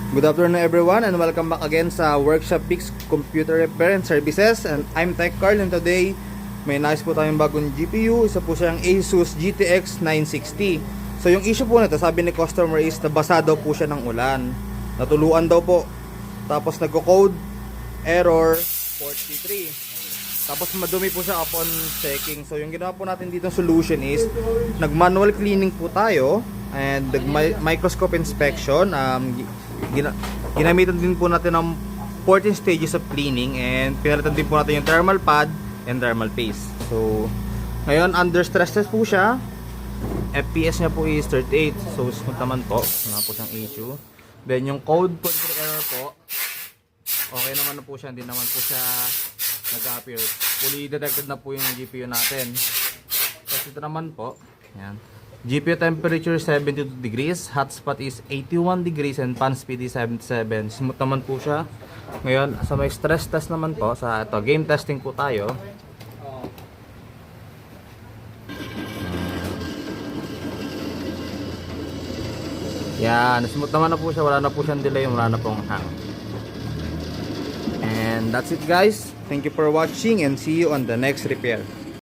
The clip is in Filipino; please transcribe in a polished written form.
Good afternoon everyone and welcome back again sa Workshop Picks Computer Repair and Services, and I'm Tech Carl, and today may nice po tayong bagong GPU. Isa po siyang Asus GTX 960. So yung issue po nito, sabi ni customer, is nabasa daw po siya ng ulan, natuluan daw po, tapos nagko-code error 43, tapos madumi po siya upon checking. So yung ginawa po natin dito solution is nag-manual cleaning po tayo and microscope inspection. Ginamitan din po natin ng 14 stages of cleaning, and pinalitan din po natin yung thermal pad and thermal paste. So ngayon under stress test po siya. FPS niya po is 38, so smooth naman po, wala po siyang issue. Then yung code po error po, okay naman na po siya, hindi naman po siya nag-appear. Fully detected na po yung GPU natin. Tapos ito naman po, yan. GPU temperature 72 degrees, hotspot is 81 degrees, and fan speed is 77. Smooth naman po siya. Ngayon, sa may stress test naman po, sa ito, game testing po tayo. Yan, smooth naman na po siya, wala na po siyang delay, wala na pong hang. And that's it guys. Thank you for watching and see you on the next repair.